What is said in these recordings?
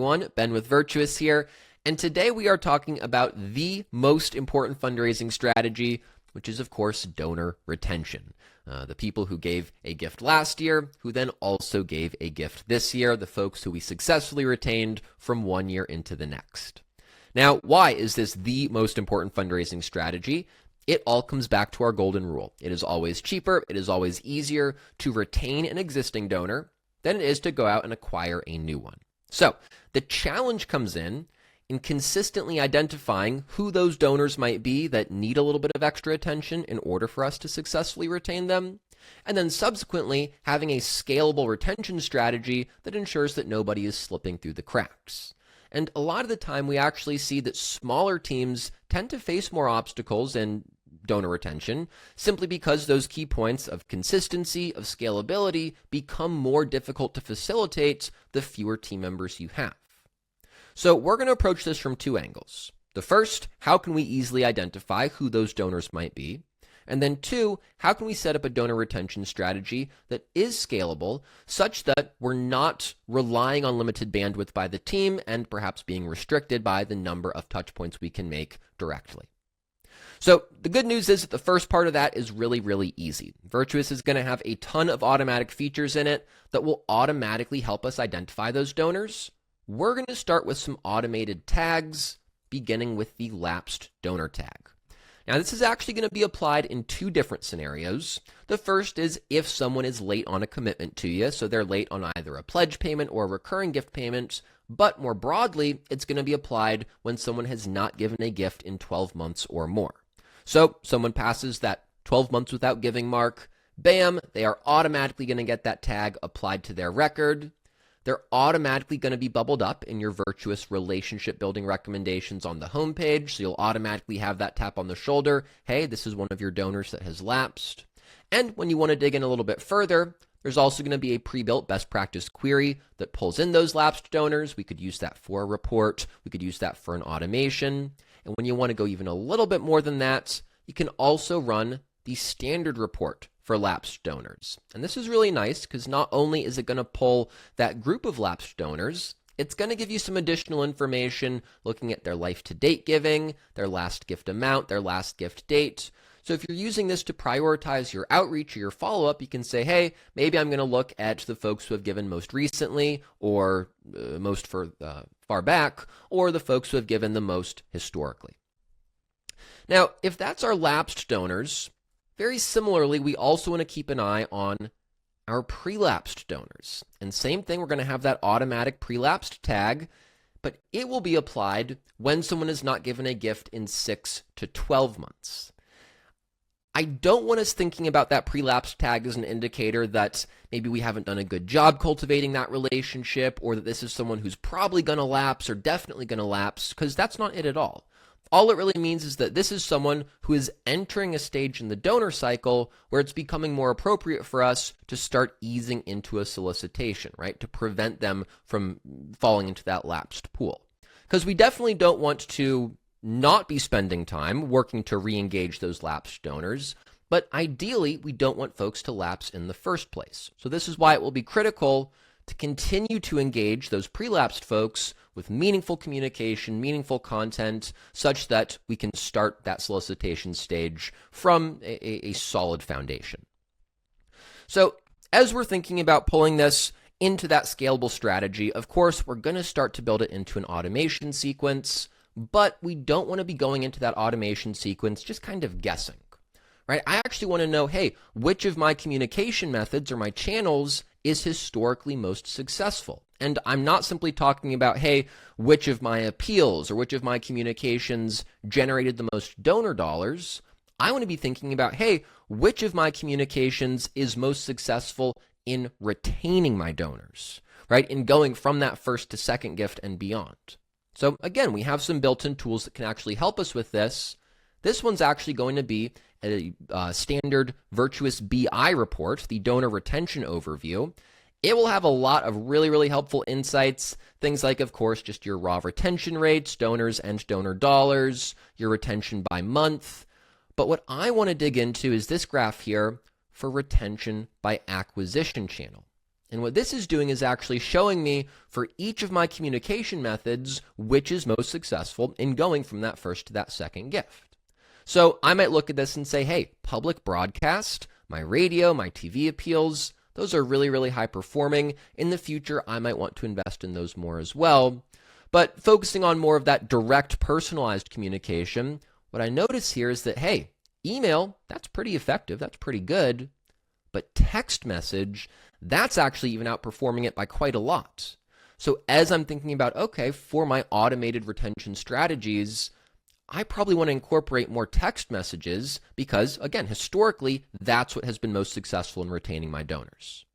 everyone. Ben with Virtuous here, and today we are talking about the most important fundraising strategy, which is, of course, donor retention. The people who gave a gift last year, who then also gave a gift this year, the folks who we successfully retained from one year into the next. Now, why is this the most important fundraising strategy? It all comes back to our golden rule. It is always cheaper, it is always easier to retain an existing donor than it is to go out and acquire a new one. So, the challenge comes in consistently identifying who those donors might be that need a little bit of extra attention in order for us to successfully retain them, and then subsequently having a scalable retention strategy that ensures that nobody is slipping through the cracks. And a lot of the time we actually see that smaller teams tend to face more obstacles in donor retention simply because those key points of consistency, of scalability, become more difficult to facilitate the fewer team members you have. So we're going to approach this from two angles. The first, how can we easily identify who those donors might be? And then two, how can we set up a donor retention strategy that is scalable such that we're not relying on limited bandwidth by the team and perhaps being restricted by the number of touch points we can make directly. So the good news is that the first part of that is really, really easy. Virtuous is going to have a ton of automatic features in it that will automatically help us identify those donors. We're going to start with some automated tags, beginning with the lapsed donor tag. Now, this is actually going to be applied in two different scenarios. The first is if someone is late on a commitment to you, so they're late on either a pledge payment or a recurring gift payment, but more broadly, it's going to be applied when someone has not given a gift in 12 months or more. So someone passes that 12 months without giving mark, bam, they are automatically going to get that tag applied to their record. They're automatically going to be bubbled up in your Virtuous relationship building recommendations on the homepage, so you'll automatically have that tap on the shoulder. Hey, this is one of your donors that has lapsed. And when you want to dig in a little bit further, there's also going to be a pre-built best practice query that pulls in those lapsed donors. We could use that for a report. We could use that for an automation. And when you want to go even a little bit more than that, you can also run the standard report for lapsed donors. And this is really nice because not only is it going to pull that group of lapsed donors, it's going to give you some additional information looking at their life-to-date giving, their last gift amount, their last gift date. So if you're using this to prioritize your outreach or your follow-up, you can say, hey, maybe I'm going to look at the folks who have given most recently or most far back, or the folks who have given the most historically. Now, if that's our lapsed donors, very similarly, we also want to keep an eye on our pre-lapsed donors. And same thing, we're going to have that automatic pre-lapsed tag, but it will be applied when someone is not given a gift in 6 to 12 months. I don't want us thinking about that pre-lapsed tag as an indicator that maybe we haven't done a good job cultivating that relationship, or that this is someone who's probably going to lapse or definitely going to lapse, because that's not it at all. All it really means is that this is someone who is entering a stage in the donor cycle where it's becoming more appropriate for us to start easing into a solicitation, right? To prevent them from falling into that lapsed pool. Because we definitely don't want to not be spending time working to re-engage those lapsed donors, but ideally we don't want folks to lapse in the first place. So this is why it will be critical to continue to engage those pre-lapsed folks with meaningful communication, meaningful content, such that we can start that solicitation stage from a solid foundation. So as we're thinking about pulling this into that scalable strategy, of course, we're going to start to build it into an automation sequence, but we don't want to be going into that automation sequence just kind of guessing, right? I actually want to know, hey, which of my communication methods or my channels is historically most successful? And I'm not simply talking about, hey, which of my appeals or which of my communications generated the most donor dollars. I want to be thinking about, hey, which of my communications is most successful in retaining my donors, right? In going from that first to second gift and beyond. So again, we have some built-in tools that can actually help us with this. This one's actually going to be a standard Virtuous BI report, the donor retention overview. It will have a lot of really, really helpful insights. Things like, of course, just your raw retention rates, donors and donor dollars, your retention by month. But what I want to dig into is this graph here for retention by acquisition channel. And what this is doing is actually showing me for each of my communication methods which is most successful in going from that first to that second gift. So I might look at this and say, hey, public broadcast, my radio, my TV appeals, those are really, really high performing. In the future, I might want to invest in those more as well. But focusing on more of that direct personalized communication, what I notice here is that, hey, email, that's pretty effective, that's pretty good. But text message, that's actually even outperforming it by quite a lot. So as I'm thinking about, okay, for my automated retention strategies, I probably want to incorporate more text messages because, again, historically, that's what has been most successful in retaining my donors.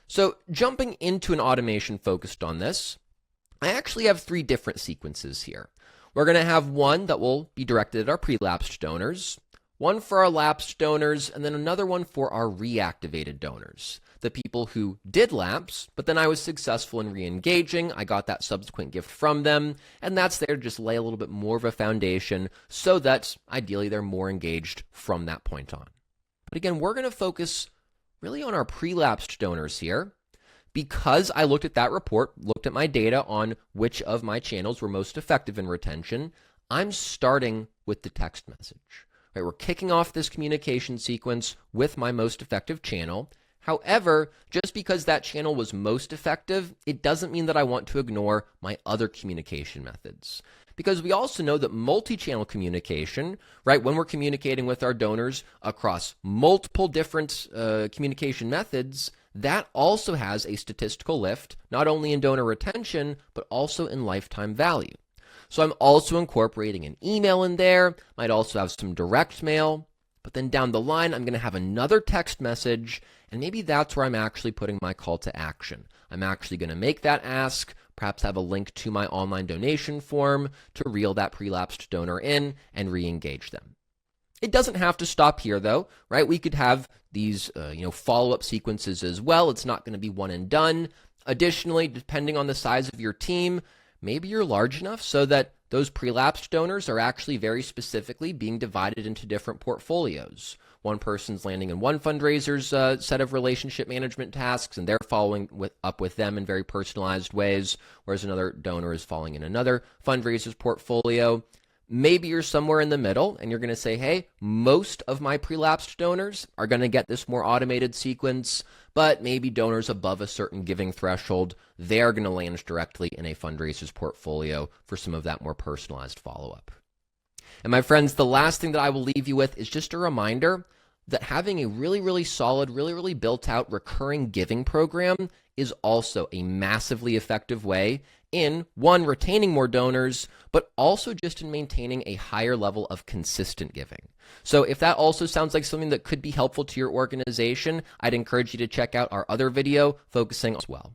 So jumping into an automation focused on this, I actually have 3 different sequences here. We're going to have one that will be directed at our pre-lapsed donors, one for our lapsed donors, and then another one for our reactivated donors. The people who did lapse, but then I was successful in re-engaging, I got that subsequent gift from them, and that's there to just lay a little bit more of a foundation so that ideally they're more engaged from that point on. But again, we're going to focus really on our pre-lapsed donors here. Because I looked at that report, looked at my data on which of my channels were most effective in retention, I'm starting with the text message. Right, we're kicking off this communication sequence with my most effective channel. However, just because that channel was most effective, it doesn't mean that I want to ignore my other communication methods. Because we also know that multi-channel communication, right, when we're communicating with our donors across multiple different communication methods, that also has a statistical lift, not only in donor retention, but also in lifetime value. So I'm also incorporating an email in there, might also have some direct mail, but then down the line, I'm going to have another text message, and maybe that's where I'm actually putting my call to action. I'm actually going to make that ask, perhaps have a link to my online donation form to reel that pre-lapsed donor in and re-engage them. It doesn't have to stop here, though, right? We could have these, follow-up sequences as well. It's not going to be one and done. Additionally, depending on the size of your team, maybe you're large enough so that those pre-lapsed donors are actually very specifically being divided into different portfolios. One person's landing in one fundraiser's set of relationship management tasks, and they're following up with them in very personalized ways, whereas another donor is falling in another fundraiser's portfolio. Maybe you're somewhere in the middle and you're going to say, hey, most of my pre-lapsed donors are going to get this more automated sequence, but maybe donors above a certain giving threshold, they're going to land directly in a fundraiser's portfolio for some of that more personalized follow-up. And my friends, the last thing that I will leave you with is just a reminder that having a really, really solid, really, really built out recurring giving program is also a massively effective way in, one, retaining more donors, but also just in maintaining a higher level of consistent giving. So if that also sounds like something that could be helpful to your organization, I'd encourage you to check out our other video focusing as well.